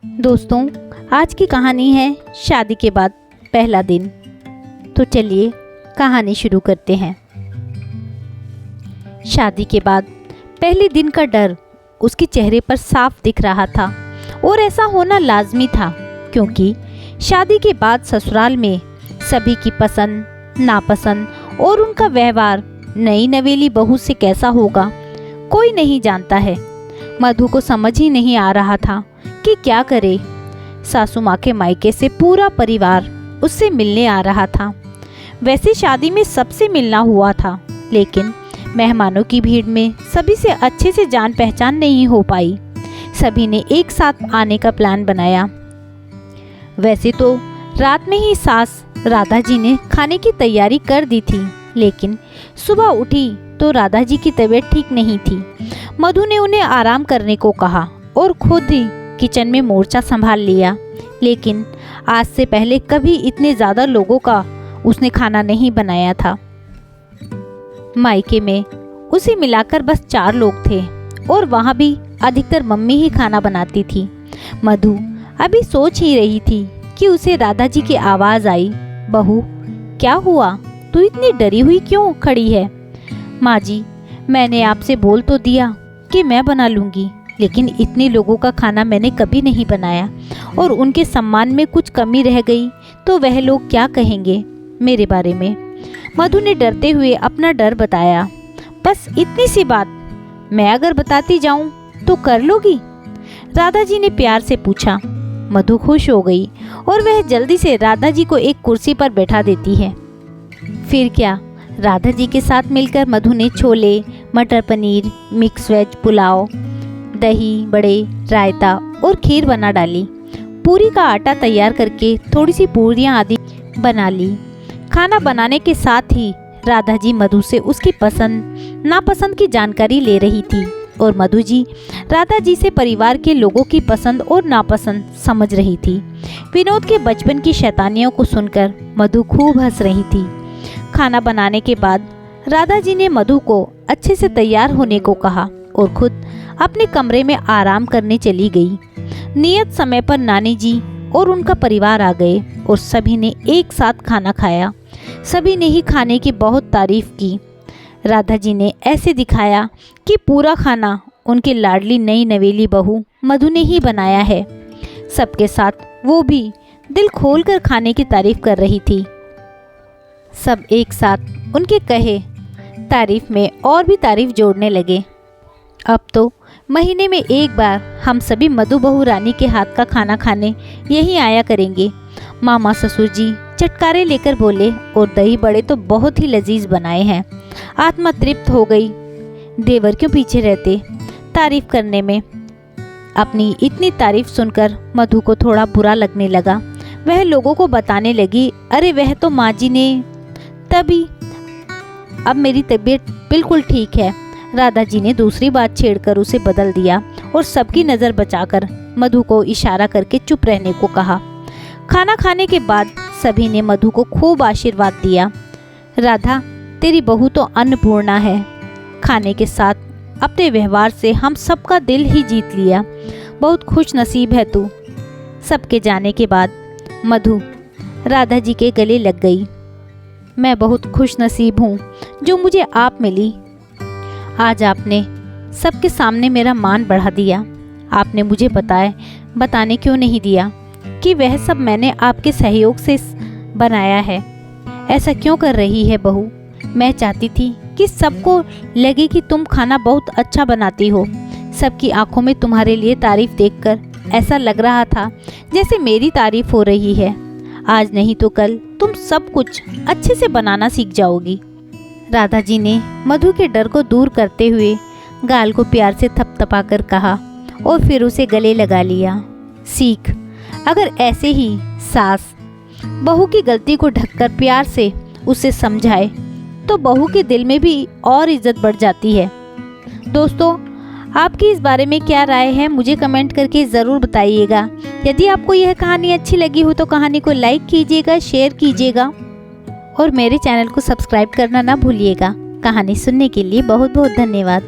दोस्तों, आज की कहानी है शादी के बाद पहला दिन। तो चलिए कहानी शुरू करते हैं। शादी के बाद पहले दिन का डर उसके चेहरे पर साफ दिख रहा था और ऐसा होना लाजमी था, क्योंकि शादी के बाद ससुराल में सभी की पसंद नापसंद और उनका व्यवहार नई नवेली बहू से कैसा होगा कोई नहीं जानता है। मधु को समझ ही नहीं आ रहा था कि क्या करे। सासू माँ के मायके से पूरा परिवार उससे मिलने आ रहा था। वैसे शादी में सबसे मिलना हुआ था, लेकिन मेहमानों की भीड़ में सभी से अच्छे से जान पहचान नहीं हो पाई। सभी ने एक साथ आने का प्लान बनाया। वैसे तो रात में ही सास राधा जी ने खाने की तैयारी कर दी थी, लेकिन सुबह उठी तो राधा जी की तबीयत ठीक नहीं थी। मधु ने उन्हें आराम करने को कहा और खुद ही किचन में मोर्चा संभाल लिया। लेकिन आज से पहले कभी इतने ज़्यादा लोगों का उसने खाना नहीं बनाया था। मायके में उसे मिलाकर बस 4 लोग थे और वहाँ भी अधिकतर मम्मी ही खाना बनाती थी। मधु अभी सोच ही रही थी कि उसे राधा जी की आवाज़ आई, बहू क्या हुआ, तू इतनी डरी हुई क्यों खड़ी है? माँ जी, मैंने आपसे बोल तो दिया कि मैं बना लूँगी, लेकिन इतने लोगों का खाना मैंने कभी नहीं बनाया और उनके सम्मान में कुछ कमी रह गई तो वह लोग क्या कहेंगे मेरे बारे में। मधु ने डरते हुए अपना डर बताया। बस इतनी सी बात, मैं अगर बताती जाऊं तो कर लोगी? राधा जी ने प्यार से पूछा। मधु खुश हो गई और वह जल्दी से राधा जी को एक कुर्सी पर बैठा देती है। फिर क्या, राधा जी के साथ मिलकर मधु ने छोले, मटर पनीर, मिक्स वेज पुलाव, दही बड़े, रायता और खीर बना डाली। पूरी का आटा तैयार करके थोड़ी सी पूरियाँ आदि बना ली। खाना बनाने के साथ ही राधा जी मधु से उसकी पसंद नापसंद की जानकारी ले रही थी और मधु जी राधा जी से परिवार के लोगों की पसंद और नापसंद समझ रही थी। विनोद के बचपन की शैतानियों को सुनकर मधु खूब हंस रही थी। खाना बनाने के बाद राधा जी ने मधु को अच्छे से तैयार होने को कहा और खुद अपने कमरे में आराम करने चली गई। नियत समय पर नानी जी और उनका परिवार आ गए और सभी ने एक साथ खाना खाया। सभी ने ही खाने की बहुत तारीफ की। राधा जी ने ऐसे दिखाया कि पूरा खाना उनकी लाडली नई नवेली बहू मधु ने ही बनाया है। सबके साथ वो भी दिल खोलकर खाने की तारीफ कर रही थी। सब एक साथ उनके कहे तारीफ में और भी तारीफ जोड़ने लगे। अब तो महीने में एक बार हम सभी मधु बहू रानी के हाथ का खाना खाने यहीं आया करेंगे। मामा ससुर जी चटकारे लेकर बोले, और दही बड़े तो बहुत ही लजीज बनाए हैं। आत्मा तृप्त हो गई। देवर क्यों पीछे रहते तारीफ करने में। अपनी इतनी तारीफ सुनकर मधु को थोड़ा बुरा लगने लगा। वह लोगों को बताने लगी, अरे वह तो माँ जी ने तभी, अब मेरी तबीयत बिल्कुल ठीक है। राधा जी ने दूसरी बात छेड़कर उसे बदल दिया और सबकी नज़र बचाकर मधु को इशारा करके चुप रहने को कहा। खाना खाने के बाद सभी ने मधु को खूब आशीर्वाद दिया। राधा, तेरी बहू तो अन्नपूर्णा है। खाने के साथ अपने व्यवहार से हम सबका दिल ही जीत लिया। बहुत खुश नसीब है तू। सबके जाने के बाद मधु राधा जी के गले लग गई। मैं बहुत खुश नसीब हूँ जो मुझे आप मिली। आज आपने सबके सामने मेरा मान बढ़ा दिया। आपने मुझे बताने क्यों नहीं दिया कि वह सब मैंने आपके सहयोग से बनाया है। ऐसा क्यों कर रही है बहू? मैं चाहती थी कि सबको लगे कि तुम खाना बहुत अच्छा बनाती हो। सबकी आंखों में तुम्हारे लिए तारीफ देखकर ऐसा लग रहा था जैसे मेरी तारीफ हो रही है। आज नहीं तो कल तुम सब कुछ अच्छे से बनाना सीख जाओगी। राधा जी ने मधु के डर को दूर करते हुए गाल को प्यार से थपथपाकर कहा और फिर उसे गले लगा लिया। सीख, अगर ऐसे ही सास बहू की गलती को ढककर प्यार से उसे समझाए तो बहू के दिल में भी और इज्जत बढ़ जाती है। दोस्तों, आपकी इस बारे में क्या राय है मुझे कमेंट करके ज़रूर बताइएगा। यदि आपको यह कहानी अच्छी लगी हो तो कहानी को लाइक कीजिएगा, शेयर कीजिएगा और मेरे चैनल को सब्सक्राइब करना ना भूलिएगा। कहानी सुनने के लिए बहुत बहुत धन्यवाद।